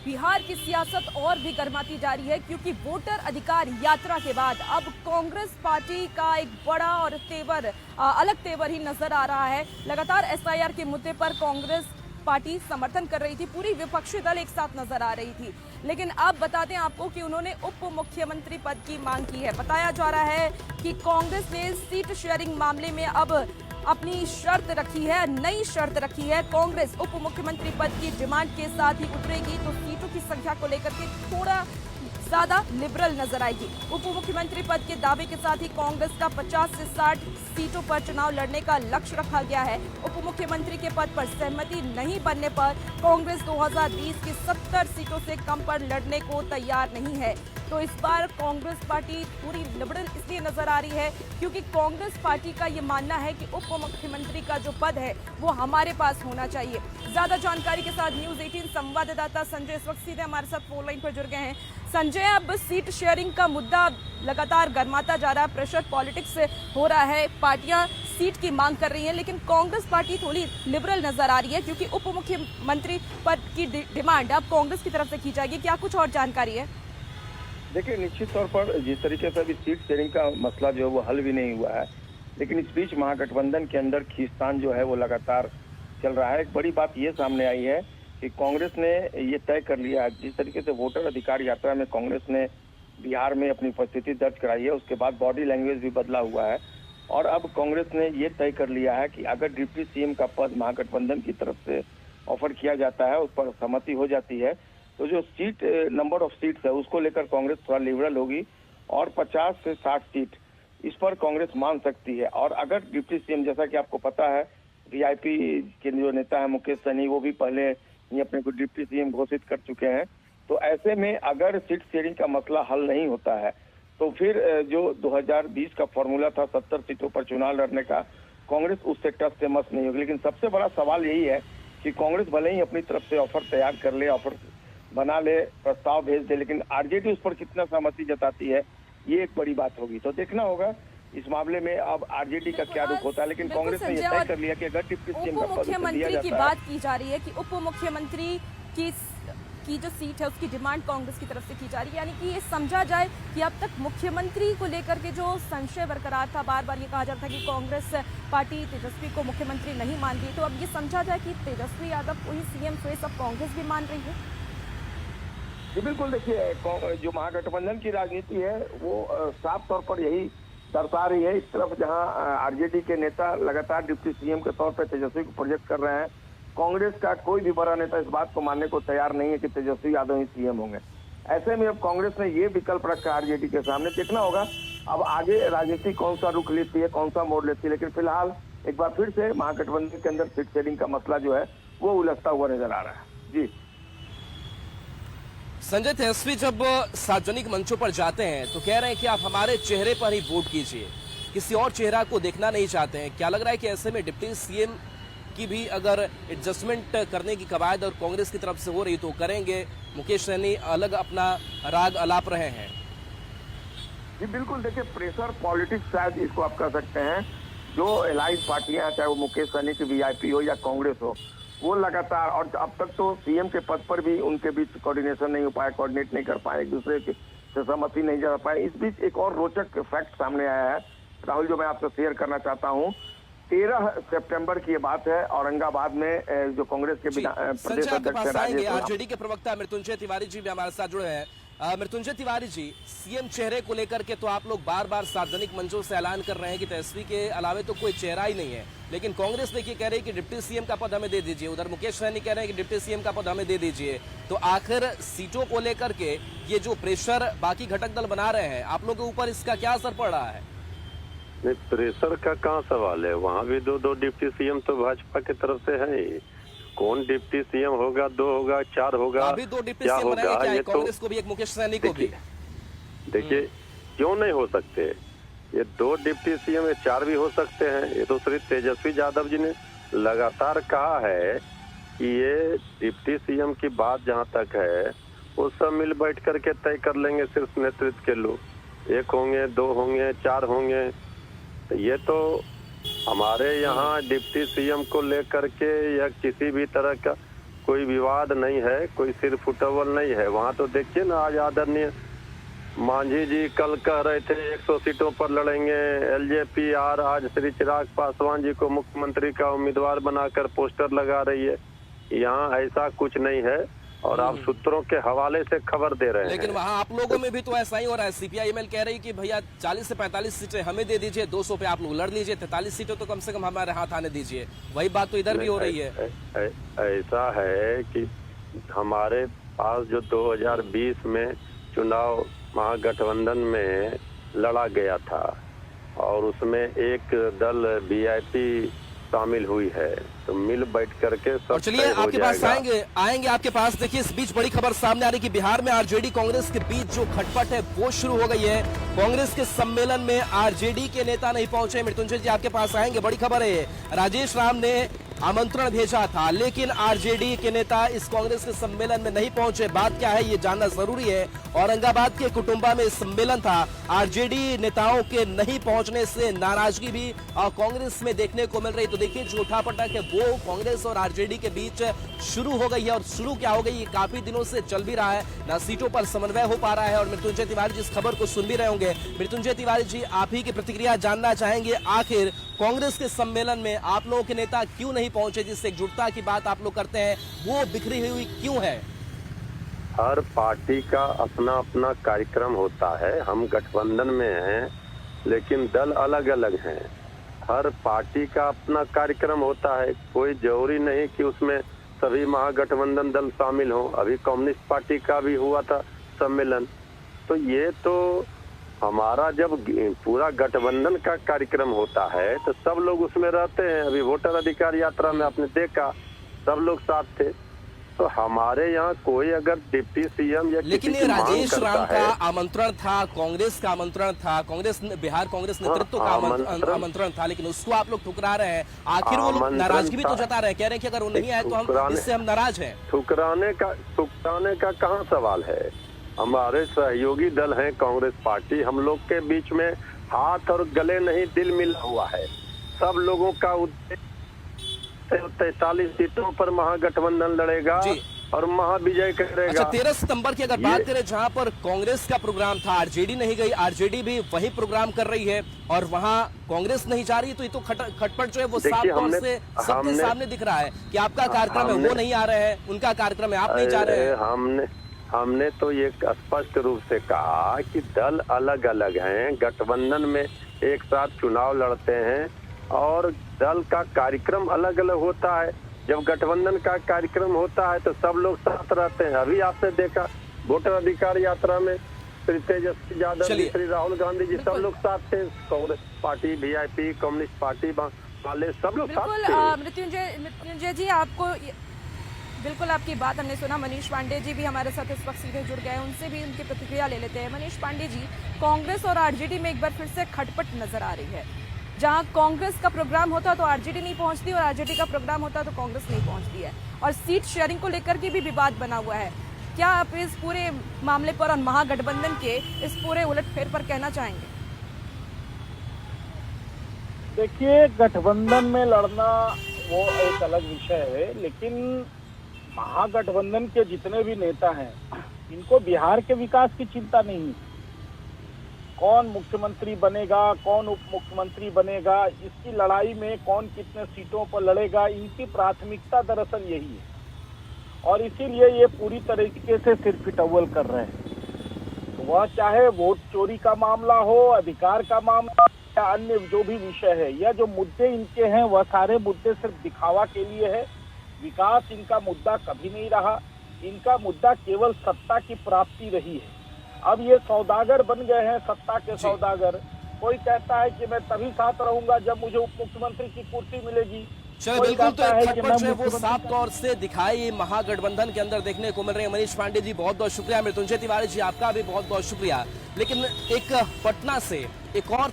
बिहार की सियासत और भी गर्माती जा रही है क्योंकि वोटर अधिकार यात्रा के बाद अब कांग्रेस पार्टी का एक बड़ा और अलग तेवर ही नजर आ रहा है। लगातार एसआईआर के मुद्दे पर कांग्रेस पार्टी समर्थन कर रही थी, पूरी विपक्षी दल एक साथ नजर आ रही थी, लेकिन अब बता दें आपको कि उन्होंने उप मुख्यमंत्री पद की मांग की है। बताया जा रहा है कि कांग्रेस ने सीट शेयरिंग मामले में अब अपनी शर्त रखी है, नई शर्त रखी है। कांग्रेस उप मुख्यमंत्री पद की डिमांड के साथ ही उतरेगी तो सीटों की संख्या को लेकर के थोड़ा ज्यादा लिबरल नजर आएगी। उप मुख्यमंत्री पद के दावे के साथ ही कांग्रेस का 50 से 60 सीटों पर चुनाव लड़ने का लक्ष्य रखा गया है। उप मुख्यमंत्री के पद पर सहमति नहीं बनने पर कांग्रेस 2020 की 70 सीटों से कम पर लड़ने को तैयार नहीं है। तो इस बार कांग्रेस पार्टी पूरी लिबरल इसलिए नजर आ रही है क्योंकि कांग्रेस पार्टी का ये मानना है कि उप मुख्यमंत्री का जो पद है वो हमारे पास होना चाहिए। ज्यादा जानकारी के साथ न्यूज 18 संवाददाता संजय इस वक्त सीधे हमारे साथ फोन लाइन पर जुड़ गए हैं। संजय, अब सीट शेयरिंग का मुद्दा लगातार गर्माता जा रहा है, प्रेशर पॉलिटिक्स हो रहा है, पार्टियां सीट की मांग कर रही हैं, लेकिन कांग्रेस पार्टी थोड़ी लिबरल नजर आ रही है क्योंकि उप मुख्यमंत्री पद की डिमांड अब कांग्रेस की तरफ से की जाएगी। क्या कुछ और जानकारी है? देखिए, निश्चित तौर पर जिस तरीके से अभी सीट शेयरिंग का मसला जो है वो हल भी नहीं हुआ है, लेकिन इस बीच महागठबंधन के अंदर खींचतान जो है वो लगातार चल रहा है। एक बड़ी बात ये सामने आई है कि कांग्रेस ने ये तय कर लिया है, जिस तरीके से वोटर अधिकार यात्रा में कांग्रेस ने बिहार में अपनी उपस्थिति दर्ज कराई है, उसके बाद बॉडी लैंग्वेज भी बदला हुआ है और अब कांग्रेस ने ये तय कर लिया है कि अगर डिप्टी सीएम का पद महागठबंधन की तरफ से ऑफर किया जाता है, उस पर सहमति हो जाती है, तो जो सीट नंबर ऑफ सीट्स है उसको लेकर कांग्रेस थोड़ा लिबरल होगी और 50 से 60 सीट इस पर कांग्रेस मान सकती है। और अगर डिप्टी सीएम, जैसा कि आपको पता है, वीआईपी के जो नेता है मुकेश सहनी, वो भी पहले ही अपने को डिप्टी सीएम घोषित कर चुके हैं। तो ऐसे में अगर सीट शेयरिंग का मसला हल नहीं होता है तो फिर जो 2020 का फॉर्मूला था 70 सीटों पर चुनाव लड़ने का, कांग्रेस उससे टस से मस नहीं होगी। लेकिन सबसे बड़ा सवाल यही है कि कांग्रेस भले ही अपनी तरफ से ऑफर तैयार कर ले, ऑफर बना ले, प्रस्ताव भेज दे, लेकिन आरजेडी उस पर कितना सहमति जताती है, ये एक बड़ी बात होगी। तो देखना होगा इस मामले में अब आरजेडी का क्या रुख होता है। लेकिन कांग्रेस ने यह तय कर लिया कि अगर डिप्टी सीएम का पद दिया जाता है, की बात की जा रही है कि उप मुख्यमंत्री की जो सीट है उसकी डिमांड कांग्रेस की तरफ से की जा रही है, यानी कि ये समझा जाए कि अब तक मुख्यमंत्री को लेकर के जो संशय बरकरार था, बार बार ये कहा जाता था कि कांग्रेस पार्टी तेजस्वी को मुख्यमंत्री नहीं मान रही, तो अब ये समझा जाए कि तेजस्वी यादव को ही सीएम फेस अब कांग्रेस भी मान रही है। जी बिल्कुल, देखिए जो महागठबंधन की राजनीति है वो साफ तौर पर यही दर्शा रही है। इस तरफ जहां आरजेडी के नेता लगातार डिप्टी सीएम के तौर पर तेजस्वी को प्रोजेक्ट कर रहे हैं, कांग्रेस का कोई भी बड़ा नेता इस बात को मानने को तैयार नहीं है कि तेजस्वी यादव ही सीएम होंगे। ऐसे में अब कांग्रेस ने ये विकल्प रखा आरजेडी के सामने। देखना होगा अब आगे राजनीति कौन सा रुख लेती है, कौन सा मोड़ लेती है, लेकिन फिलहाल एक बार फिर से महागठबंधन के अंदर सीट शेयरिंग का मसला जो है वो उलझता हुआ नजर आ रहा है। जी संजय, तेजस्वी जब सार्वजनिक मंचों पर जाते हैं तो कह रहे हैं कि आप हमारे चेहरे पर ही वोट कीजिए, किसी और चेहरा को देखना नहीं चाहते हैं। क्या लग रहा है कि ऐसे में डिप्टी सीएम की भी अगर एडजस्टमेंट करने की कवायद और कांग्रेस की तरफ से हो रही तो करेंगे? मुकेश सहनी अलग अपना राग अलाप रहे हैं। जी बिल्कुल, देखिए प्रेशर पॉलिटिक्स शायद इसको आप कह सकते हैं। जो एलाइज पार्टियां, चाहे वो मुकेश सहनी की वीआईपी हो या कांग्रेस हो, वो लगातार, और अब तक तो सीएम के पद पर भी उनके बीच कोऑर्डिनेशन नहीं हो पाया, कोऑर्डिनेट नहीं कर पाए, एक दूसरे से सहमति नहीं जता पाए। इस बीच एक और रोचक फैक्ट सामने आया है राहुल, जो मैं आपसे शेयर करना चाहता हूँ। 13 सितंबर की ये बात है, औरंगाबाद में जो कांग्रेस के प्रदेश अध्यक्ष आरजेडी के प्रवक्ता मृत्युंजय तिवारी जी भी हमारे साथ जुड़े हैं। मृत्युंजय तिवारी जी, सीएम चेहरे को लेकर के तो आप लोग बार बार सार्वजनिक मंचों से ऐलान कर रहे हैं कि तेजस्वी के अलावे तो कोई चेहरा ही नहीं है, लेकिन कांग्रेस देखिए कह रही है कि डिप्टी सीएम का पद हमें दे दीजिए, उधर मुकेश सहनी कह रहे हैं कि डिप्टी सीएम का पद हमें दे दीजिए। तो आखिर सीटों को लेकर के ये जो प्रेशर बाकी घटक दल बना रहे हैं, आप लोगों के ऊपर इसका क्या असर पड़ रहा है? नहीं, प्रेशर का कहाँ सवाल है, वहाँ भी दो डिप्टी सीएम तो भाजपा की तरफ से है। कौन डिप्टी सीएम होगा, 2 होगा, 4 होगा, अभी 2 डिप्टी सीएम बनाएंगे क्या? ये कांग्रेस को भी एक मुकेश सहनी को भी। देखिए क्यों नहीं हो सकते, ये 2 डिप्टी सीएम, ये 4 भी हो सकते हैं। ये तो श्री तेजस्वी यादव जी ने लगातार कहा है कि ये डिप्टी सीएम की बात जहाँ तक है वो सब मिल बैठ करके तय कर लेंगे, सिर्फ नेतृत्व के लोग 1 होंगे, 2 होंगे, 4 होंगे। तो ये तो हमारे यहाँ डिप्टी सीएम को लेकर के या किसी भी तरह का कोई विवाद नहीं है, कोई सिर फुटबल नहीं है। वहाँ तो देखिए ना, आज आदरणीय मांझी जी कल कह रहे थे 100 सीटों पर लड़ेंगे, एलजेपी आज श्री चिराग पासवान जी को मुख्यमंत्री का उम्मीदवार बनाकर पोस्टर लगा रही है। यहाँ ऐसा कुछ नहीं है और आप सूत्रों के हवाले से खबर दे रहे हैं। लेकिन वहाँ आप लोगों में भी तो ऐसा ही हो रहा है। सीपीआई कह रही कि भैया 40 से 45 सीटें हमें दे दीजिए, 200 पे आप लोग लड़ लीजिए, 43 सीटें तो कम से कम हमारे हाथ आने दीजिए। वही बात तो इधर भी हो रही है। ऐसा है कि हमारे पास जो 2020 में चुनाव महागठबंधन में लड़ा गया था और उसमें एक दल वीआईपी शामिल हुई है, तो मिल बैठ करके सब और चलिए आपके पास आएंगे आपके पास। देखिए इस बीच बड़ी खबर सामने आ रही कि बिहार में आरजेडी कांग्रेस के बीच जो खटपट है वो शुरू हो गई है। कांग्रेस के सम्मेलन में आरजेडी के नेता नहीं पहुंचे। मृत्युंजय जी आपके पास आएंगे, बड़ी खबर है। राजेश राम ने आमंत्रण भेजा था लेकिन आरजेडी के नेता इस कांग्रेस के सम्मेलन में नहीं पहुंचे। बात क्या है ये जानना जरूरी है। औरंगाबाद के कुटुंबा में सम्मेलन था, आरजेडी नेताओं के नहीं पहुंचने से नाराजगी भी कांग्रेस में देखने को मिल रही। तो देखिए जो उठापटक है वो कांग्रेस और आरजेडी के बीच शुरू हो गई है और शुरू क्या हो गई ये काफी दिनों से चल भी रहा है, ना सीटों पर समन्वय हो पा रहा है। और मृत्युंजय तिवारी जी इस खबर को सुन भी रहे होंगे। मृत्युंजय तिवारी जी आप ही की प्रतिक्रिया जानना चाहेंगे, आखिर कांग्रेस के सम्मेलन में आप लोगों के नेता क्यों नहीं पहुंचे? जिससे एकजुटता की बात आप लोग करते हैं वो बिखरी हुई क्यों है? हर पार्टी का अपना अपना कार्यक्रम होता है। हम गठबंधन में हैं लेकिन दल अलग अलग हैं। हर पार्टी का अपना कार्यक्रम होता है, कोई जरूरी नहीं कि उसमें सभी महागठबंधन दल शामिल हों। अभी कम्युनिस्ट पार्टी का भी हुआ था सम्मेलन। तो ये तो हमारा जब पूरा गठबंधन का कार्यक्रम होता है तो सब लोग उसमें रहते हैं। अभी वोटर अधिकार यात्रा में आपने देखा सब लोग साथ थे। तो हमारे यहाँ कोई अगर डिप्टी सीएम या लेकिन ये राजेश राम का आमंत्रण था, कांग्रेस का आमंत्रण था, बिहार कांग्रेस नेतृत्व का आमंत्रण था, लेकिन उसको आप लोग ठुकरा रहे हैं। आखिर वो लोग नाराजगी भी तो जता रहे हैं, कह रहे हैं कि अगर वो नहीं आए तो हम इससे हम नाराज हैं। ठुकराने का कहाँ सवाल है? हमारे सहयोगी दल हैं कांग्रेस पार्टी, हम लोग के बीच में हाथ और गले नहीं दिल मिला हुआ है। सब लोगों का उद्देश्य 43 सीटों पर महागठबंधन लड़ेगा और महाविजय करेगा। अच्छा 13 सितंबर की अगर बात करें जहां पर कांग्रेस का प्रोग्राम था, आरजेडी नहीं गई, आरजेडी भी वही प्रोग्राम कर रही है और वहां कांग्रेस नहीं जा रही, तो ये तो खटपट जो है वो साफ तौर से सबके सामने दिख रहा है कि आपका कार्यक्रम है वो नहीं आ रहे हैं, उनका कार्यक्रम है आप नहीं जा रहे हैं। हमने तो ये स्पष्ट रूप से कहा कि दल अलग अलग हैं, गठबंधन में एक साथ चुनाव लड़ते हैं और दल का कार्यक्रम अलग अलग होता है। जब गठबंधन का कार्यक्रम होता है तो सब लोग साथ रहते हैं। अभी आपने देखा वोटर अधिकार यात्रा में श्री तेजस्वी यादव जी, श्री राहुल गांधी जी सब लोग साथ थे। Congress party, VIP, communist party वाले सब लोग साथ थे। मृत्युंजय जी आपको बिल्कुल आपकी बात हमने सुना। मनीष पांडे जी भी हमारे साथ इस वक्त सीधे जुड़ गए, उनसे भी उनकी प्रतिक्रिया ले लेते हैं। मनीष पांडे जी, कांग्रेस और आरजेडी में एक बार फिर से खटपट नजर आ रही है। जहां कांग्रेस का प्रोग्राम होता तो आरजेडी नहीं पहुंचती और आरजेडी का प्रोग्राम होता तो कांग्रेस नहीं पहुंचती है, और सीट शेयरिंग को लेकर के भी विवाद बना हुआ है। क्या आप इस पूरे मामले पर और महागठबंधन के इस पूरे उलटफेर पर कहना चाहेंगे? देखिए, गठबंधन में लड़ना वो एक अलग विषय है, लेकिन महागठबंधन के जितने भी नेता हैं इनको बिहार के विकास की चिंता नहीं। कौन मुख्यमंत्री बनेगा, कौन उप मुख्यमंत्री बनेगा, इसकी लड़ाई में कौन कितने सीटों पर लड़ेगा, इनकी प्राथमिकता दरअसल यही है और इसीलिए ये पूरी तरीके से सिर फिटौल कर रहे हैं। तो वह चाहे वोट चोरी का मामला हो, अधिकार का मामला या अन्य जो भी विषय है, या जो मुद्दे इनके हैं वह सारे मुद्दे सिर्फ दिखावा के लिए है। विकास इनका मुद्दा कभी नहीं रहा, इनका मुद्दा केवल सत्ता की प्राप्ति रही है। अब ये सौदागर बन गए हैं, सत्ता के सौदागर। कोई कहता है कि मैं तभी साथ रहूंगा जब मुझे उप मुख्यमंत्री की कुर्सी मिलेगी। चलो बिल्कुल, तो खटपट जो है वो साफ तौर से दिखाई महागठबंधन के अंदर देखने को मिल रही है। मनीष पांडे जी बहुत बहुत शुक्रिया, मृत्युंजय तिवारी जी आपका भी बहुत बहुत शुक्रिया। लेकिन एक पटना से एक और